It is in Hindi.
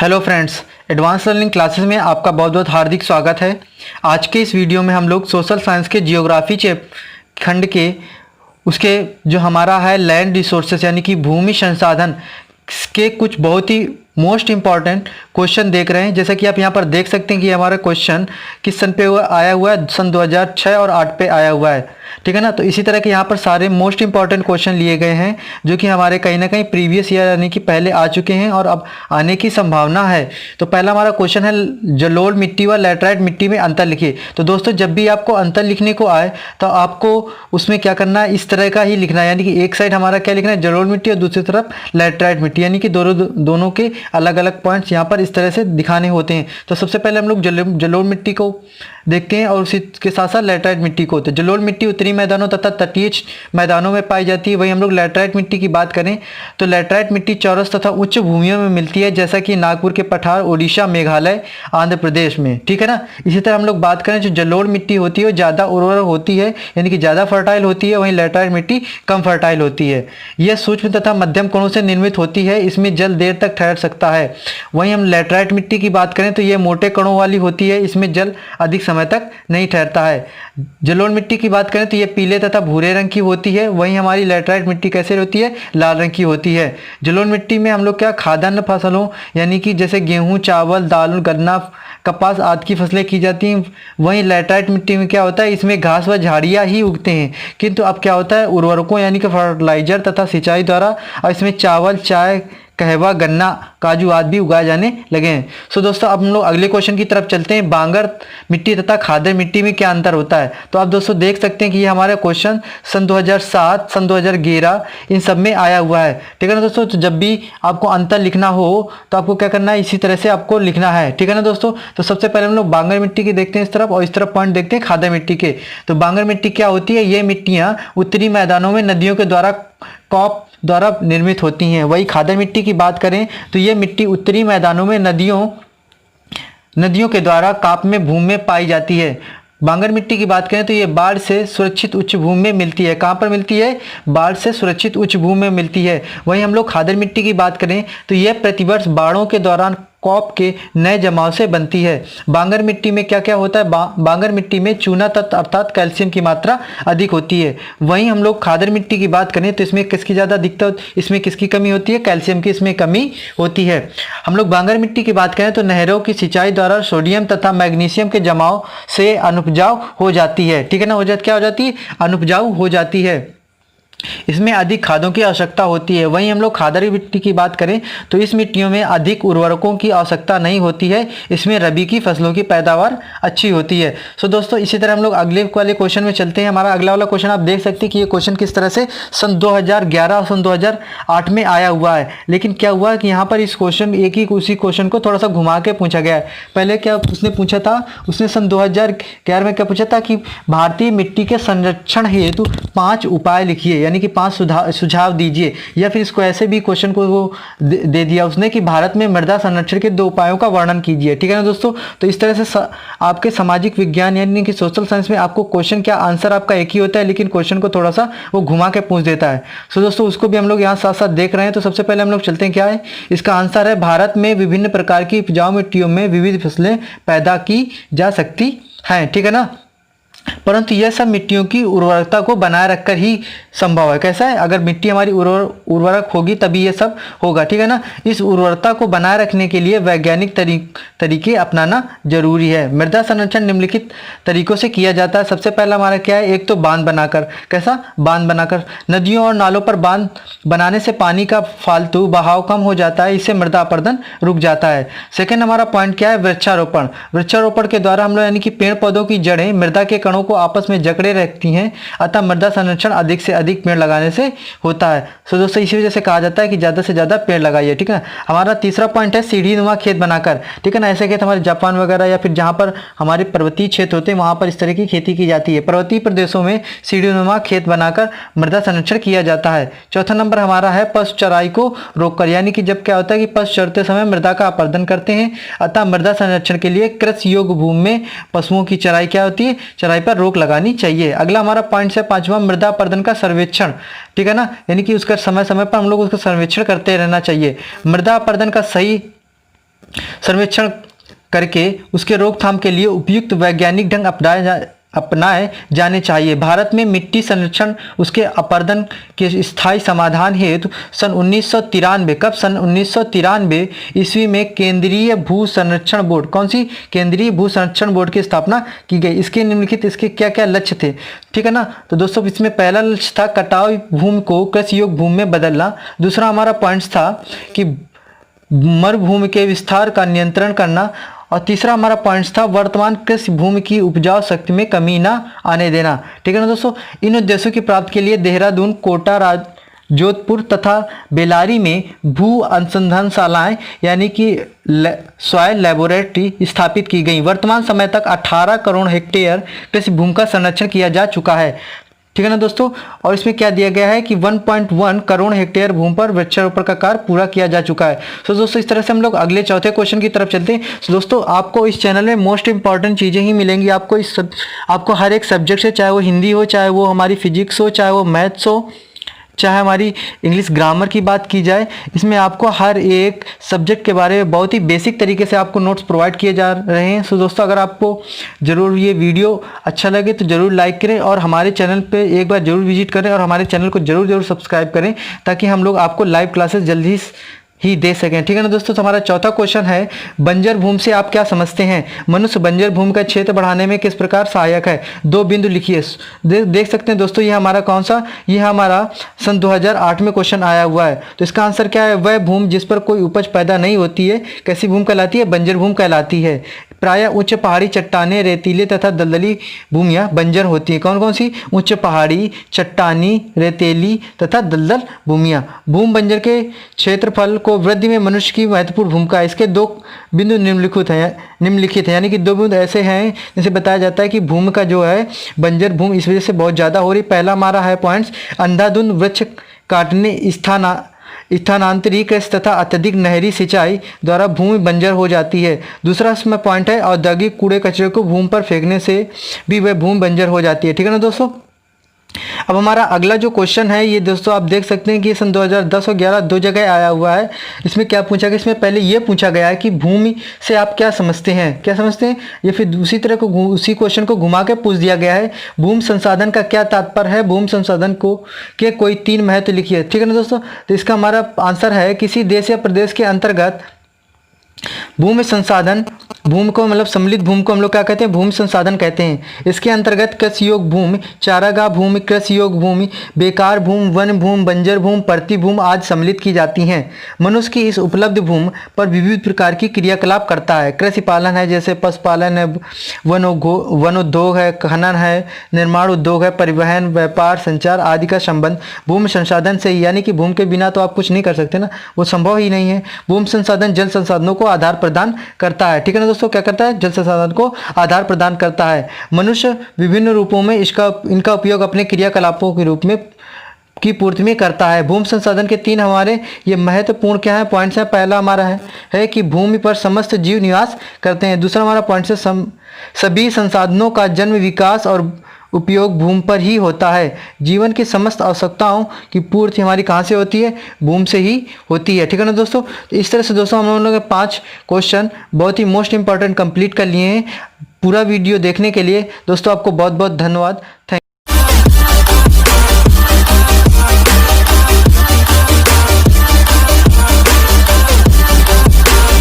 Hello friends, advance learning classes में आपका बहुत बहुत हार्दिक स्वागत है। आज के इस वीडियो में हम लोग सोशल साइंस के जियोग्राफी खंड के उसके जो हमारा है लैंड रिसोर्सेस यानी कि भूमि संसाधन के कुछ बहुत ही मोस्ट इम्पॉर्टेंट क्वेश्चन देख रहे हैं। जैसा कि आप यहाँ पर देख सकते हैं कि हमारा क्वेश्चन किस सन पे आया हुआ है, सन 2006 और 8 पे आया हुआ है, ठीक है ना। तो इसी तरह के यहाँ पर सारे मोस्ट इंपॉर्टेंट क्वेश्चन लिए गए हैं जो कि हमारे कहीं ना कहीं प्रीवियस ईयर यानी कि पहले आ चुके हैं और अब आने की संभावना है। तो पहला हमारा क्वेश्चन है जलोढ़ मिट्टी व लैटराइट मिट्टी में अंतर लिखिए। तो दोस्तों, जब भी आपको अंतर लिखने को आए तो आपको उसमें क्या करना है, इस तरह का ही लिखना है, यानी कि एक साइड हमारा क्या लिखना है जलोढ़ मिट्टी और दूसरी तरफ लैटराइट मिट्टी, यानी कि दोनों के अलग अलग पॉइंट्स यहाँ पर इस तरह से दिखाने होते हैं। तो सबसे पहले हम लोग जलोढ़ मिट्टी को देखते हैं और उसी के साथ साथ लैटराइट मिट्टी को। तो जलोढ़ मिट्टी उत्तरी मैदानों तथा तटीय मैदानों में पाई जाती है। वहीं हम लोग लैटराइट मिट्टी की बात करें तो लैटराइट मिट्टी चौरस तथा उच्च भूमियों में मिलती है, जैसा कि नागपुर के पठार, उड़ीसा, मेघालय, आंध्र प्रदेश में, ठीक है ना। इसी तरह हम लोग बात करें जो जलोढ़ मिट्टी होती है वो ज़्यादा उर्वरक होती है, यानी कि ज़्यादा फर्टाइल होती है, वहीं लैटराइट मिट्टी कम फर्टाइल होती है। यह सूक्ष्म तथा मध्यम कणों से निर्मित होती है, इसमें जल देर तक ठहर सकता है। वहीं हम लैटराइट मिट्टी की बात करें तो यह मोटे कणों वाली होती है, इसमें जल अधिक समय तक नहीं ठहरता है। जलोढ़ मिट्टी की बात करें तो ये पीले तथा भूरे रंग की होती है। वहीं हमारी लैटराइट मिट्टी कैसे होती है, लाल रंग की होती है। जलोढ़ मिट्टी में हम लोग क्या खाद्यान्न फसलों यानी कि जैसे गेहूं, चावल, दाल, गन्ना, कपास आदि की फसलें की जाती हैं। वहीं लैटराइट मिट्टी में क्या होता है, इसमें घास व झाड़ियाँ ही उगते हैं, किंतु अब क्या होता है उर्वरकों यानी कि फर्टिलाइजर तथा सिंचाई द्वारा अब इसमें चावल, चाय, कहवा, गन्ना, काजू आदि भी उगाए जाने लगे हैं। सो दोस्तों, अब हम लोग अगले क्वेश्चन की तरफ चलते हैं। बांगर मिट्टी तथा खादर मिट्टी में क्या अंतर होता है। तो आप दोस्तों देख सकते हैं कि ये हमारा क्वेश्चन सन 2007, सन 2011 इन सब में आया हुआ है, ठीक है ना दोस्तों। तो जब भी आपको अंतर लिखना हो तो आपको क्या करना है, इसी तरह से आपको लिखना है, ठीक है ना दोस्तों। तो सबसे पहले हम लोग बांगर मिट्टी के देखते हैं इस तरफ, और इस तरफ पॉइंट देखते हैं खादर मिट्टी के। तो बांगर मिट्टी क्या होती है, ये मिट्टियाँ उत्तरी मैदानों में नदियों के द्वारा कॉप द्वारा निर्मित होती हैं। वही खादर मिट्टी की बात करें तो ये मिट्टी उत्तरी मैदानों में नदियों के द्वारा काप में भूमि में पाई जाती है। बांगर मिट्टी की बात करें तो ये बाढ़ से सुरक्षित उच्च भूमि में मिलती है। कहाँ पर मिलती है, बाढ़ से सुरक्षित उच्च भूमि में मिलती है। वहीं हम लोग खादर मिट्टी की बात करें तो यह प्रतिवर्ष बाढ़ों के दौरान कॉप के नए जमाव से बनती है। बांगर मिट्टी में क्या क्या होता है, बांगर मिट्टी में चूना तत्व अर्थात कैल्शियम की मात्रा अधिक होती है। वहीं हम लोग खादर मिट्टी की बात करें तो इसमें किसकी ज़्यादा दिक्कत, इसमें किसकी कमी होती है, कैल्शियम की इसमें कमी होती है। हम लोग बांगर मिट्टी की बात करें तो नहरों की सिंचाई द्वारा सोडियम तथा मैग्नीशियम के जमाव से अनुपजाऊ हो जाती है, ठीक है ना। क्या हो जाती है, अनुपजाऊ हो जाती है। इसमें अधिक खादों की आवश्यकता होती है। वहीं हम लोग खादर मिट्टी की बात करें तो इस मिट्टियों में अधिक उर्वरकों की आवश्यकता नहीं होती है, इसमें रबी की फसलों की पैदावार अच्छी होती है। सो दोस्तों, इसी तरह हम लोग अगले वाले क्वेश्चन में चलते हैं। हमारा अगला वाला क्वेश्चन आप देख सकते हैं कि ये क्वेश्चन किस तरह से सन 2011 और सन 2008 में आया हुआ है। लेकिन क्या हुआ कि यहाँ पर इस क्वेश्चन एक ही उसी क्वेश्चन को थोड़ा सा घुमा के पूछा गया है। पहले क्या उसने पूछा था, उसने सन 2011 में क्या पूछा था कि भारतीय मिट्टी के संरक्षण हेतु 5 उपाय लिखिए, यानी कि 5 सुझाव दीजिए। या फिर इसको ऐसे भी क्वेश्चन को वो दे दिया उसने कि भारत में मृदा संरक्षण के 2 उपायों का वर्णन कीजिए, ठीक है ना दोस्तों। तो इस तरह से आपके सामाजिक विज्ञान यानी कि सोशल साइंस में आपको क्वेश्चन क्या आंसर आपका एक ही होता है, लेकिन क्वेश्चन को थोड़ा सा वो घुमा के पूछ देता है। सो दोस्तों, उसको भी हम लोग यहाँ साथ साथ देख रहे हैं। तो सबसे पहले हम लोग चलते हैं, क्या है इसका आंसर है, भारत में विभिन्न प्रकार की उपजाऊ मिट्टियों में विविध फसलें पैदा की जा सकती हैं, ठीक है ना। परंतु यह सब मिट्टियों की उर्वरकता को बनाए रखकर ही संभव है। कैसा है, अगर मिट्टी हमारी उर्वरक होगी तभी ये सब होगा, ठीक है ना। इस उर्वरकता को बनाए रखने के लिए वैज्ञानिक तरीके अपनाना जरूरी है। मृदा संरक्षण निम्नलिखित तरीकों से किया जाता है। सबसे पहला हमारा क्या है, एक तो बांध बनाकर। कैसा, बांध बनाकर। नदियों और नालों पर बांध बनाने से पानी का फालतू बहाव कम हो जाता है, इससे मृदा अपरदन रुक जाता है। सेकेंड हमारा पॉइंट क्या है, वृक्षारोपण। वृक्षारोपण के द्वारा हम लोग यानी कि पेड़ पौधों की जड़ें मृदा के कणों को आपस में जकड़े रखती हैं, अतः मृदा संरक्षण अधिक से अधिक पेड़ लगाने से होता है। सो दोस्तों, इसी वजह से कहा जाता है कि ज़्यादा से ज़्यादा पेड़ लगाइए, ठीक है। हमारा तीसरा पॉइंट है सीढ़ी नुमा खेत बनाकर, ठीक है ना। ऐसे खेत हमारे जापान वगैरह या फिर जहाँ पर हमारे पर्वतीय क्षेत्र होते हैं वहाँ पर इस तरह की खेती की जाती है। पर्वतीय प्रदेशों में सीढ़ी नुमा खेत बनाकर मृदा संरक्षण किया जाता है। चौथा नंबर हमारा है पशु चराई को रोककर, यानी कि जब क्या होता है कि पशु चरते समय मृदा का अपरदन करते हैं, अतः मृदा संरक्षण के लिए कृषि योग्य भूमि में पशुओं की चराई क्या होती है, चराई पर रोक लगानी चाहिए। अगला हमारा पॉइंट है 5वां, मृदा अपरदन का सर्वेक्षण, ठीक है ना। यानी कि उसका समय समय पर हम लोग उसका सर्वेक्षण करते रहना चाहिए। मृदा अपरदन का सही सर्वेक्षण करके उसके रोकथाम के लिए उपयुक्त वैज्ञानिक ढंग अपनाए जाने चाहिए। भारत में मिट्टी संरक्षण उसके अपरदन के स्थायी समाधान हेतु सन 1993 सन 1993 ईस्वी में केंद्रीय भू संरक्षण बोर्ड, कौन सी, केंद्रीय भू संरक्षण बोर्ड की स्थापना की गई। इसके निम्नलिखित इसके क्या क्या लक्ष्य थे, ठीक है ना। तो दोस्तों इसमें पहला लक्ष्य था कटाव भूमि को कृषि योग्य भूमि में बदलना। दूसरा हमारा पॉइंट्स था कि मरुभूमि के विस्तार का नियंत्रण करना। और तीसरा हमारा पॉइंट्स था वर्तमान कृषि भूमि की उपजाऊ शक्ति में कमी ना आने देना, ठीक है ना दोस्तों। इन उद्देश्यों की प्राप्ति के लिए देहरादून, कोटा, जोधपुर तथा बेलारी में भू अनुसंधानशालाएं यानी कि सॉइल लेबोरेटरी स्थापित की गई। वर्तमान समय तक 18 करोड़ हेक्टेयर कृषि भूमि का संरक्षण किया जा चुका है, ठीक है ना दोस्तों। और इसमें क्या दिया गया है कि 1.1 करोड़ हेक्टेयर भूमि पर वृक्षारोपण का कार्य पूरा किया जा चुका है। तो दोस्तों इस तरह से हम लोग अगले चौथे क्वेश्चन की तरफ चलते हैं। तो दोस्तों आपको इस चैनल में मोस्ट इंपॉर्टेंट चीज़ें ही मिलेंगी। आपको हर एक सब्जेक्ट से, चाहे वो हिंदी हो, चाहे वो हमारी फिजिक्स हो, चाहे वो मैथ्स हो, चाहे हमारी इंग्लिश ग्रामर की बात की जाए, इसमें आपको हर एक सब्जेक्ट के बारे में बहुत ही बेसिक तरीके से आपको नोट्स प्रोवाइड किए जा रहे हैं। सो दोस्तों अगर आपको ज़रूर ये वीडियो अच्छा लगे तो ज़रूर लाइक करें और हमारे चैनल पे एक बार ज़रूर विजिट करें और हमारे चैनल को ज़रूर सब्सक्राइब करें ताकि हम लोग आपको लाइव क्लासेस जल्दी ही दे सकें, ठीक है ना दोस्तों। तो हमारा चौथा क्वेश्चन है बंजर भूमि से आप क्या समझते हैं। मनुष्य बंजर भूमि का क्षेत्र बढ़ाने में किस प्रकार सहायक है। 2 बिंदु लिखिए। देख सकते हैं दोस्तों ये हमारा कौन सा, ये हमारा सन 2008 में क्वेश्चन आया हुआ है। तो इसका आंसर क्या है, वह भूमि जिस पर कोई उपज पैदा नहीं होती है कैसी भूमि कहलाती है, बंजर भूमि कहलाती है। प्रायः उच्च पहाड़ी चट्टाने, रेतीले तथा दलदली भूमियाँ बंजर होती हैं। कौन कौन सी, उच्च पहाड़ी, चट्टानी, रेतीली तथा दलदल भूमियाँ। भूमि बंजर के क्षेत्रफल को वृद्धि में मनुष्य की महत्वपूर्ण भूमिका है। इसके 2 बिंदु निम्नलिखित हैं यानी कि 2 बिंदु ऐसे हैं जिसे बताया जाता है कि भूमि का जो है बंजर भूमि इस वजह से बहुत ज़्यादा हो रही। पहला हमारा है पॉइंट्स, अंधाधुंध वृक्ष काटने, स्थानांतरीकृत तथा अत्यधिक नहरी सिंचाई द्वारा भूमि बंजर हो जाती है। दूसरा इसमें पॉइंट है औद्योगिक कूड़े कचरे को भूमि पर फेंकने से भी वह भूमि बंजर हो जाती है, ठीक है ना दोस्तों। अब हमारा अगला जो क्वेश्चन है ये दोस्तों आप देख सकते हैं कि सन 2010 और 11 2 जगह आया हुआ है। इसमें क्या पूछा गया, इसमें पहले ये पूछा गया है कि भूमि से आप क्या समझते हैं, क्या समझते हैं, या फिर उसी तरह को उसी क्वेश्चन को घुमा के पूछ दिया गया है भूमि संसाधन का क्या तात्पर्य है, भूमि संसाधन को के कोई 3 महत्व लिखिए, ठीक है ना दोस्तों। तो इसका हमारा आंसर है किसी देश या प्रदेश के अंतर्गत भूमि संसाधन, भूमि को मतलब सम्मिलित भूमि को हम लोग क्या कहते हैं, भूमि संसाधन कहते हैं। इसके अंतर्गत कृषि योग्य भूमि, चारागाह भूमि, कृषि योग्य भूमि, बेकार भूमि, वन भूमि, बंजर भूमि, परती भूमि आदि सम्मिलित की जाती हैं। मनुष्य की इस उपलब्ध भूमि पर विविध प्रकार की क्रियाकलाप करता है। कृषि पालन है, जैसे पशुपालन है, वन उद्योग है, खनन है, निर्माण उद्योग है, परिवहन, व्यापार, संचार आदि का संबंध भूमि संसाधन से ही, यानी कि भूमि के बिना तो आप कुछ नहीं कर सकते ना, वो संभव ही नहीं है। भूमि संसाधन जल संसाधनों को आधार प्रदान करता है, ठीक है ना दोस्तों। क्या करता है, जल संसाधन को आधार प्रदान करता है। मनुष्य विभिन्न रूपों में इनका उपयोग अपने क्रियाकलापों के रूप में की पूर्ति में करता है। भूमि संसाधन के 3 हमारे ये महत्वपूर्ण क्या है पॉइंट्स है। पहला हमारा है कि भूमि पर समस्त जीव निवास करते हैं। दूसरा हमारा पॉइंट है सभी संसाधनों का जन्म, विकास और उपयोग भूमि पर ही होता है। जीवन की समस्त आवश्यकताओं की पूर्ति हमारी कहाँ से होती है, भूमि से ही होती है, ठीक है ना दोस्तों। इस तरह से दोस्तों हम लोगों ने 5 क्वेश्चन बहुत ही मोस्ट इंपॉर्टेंट कंप्लीट कर लिए हैं। पूरा वीडियो देखने के लिए दोस्तों आपको बहुत बहुत धन्यवाद। थैंक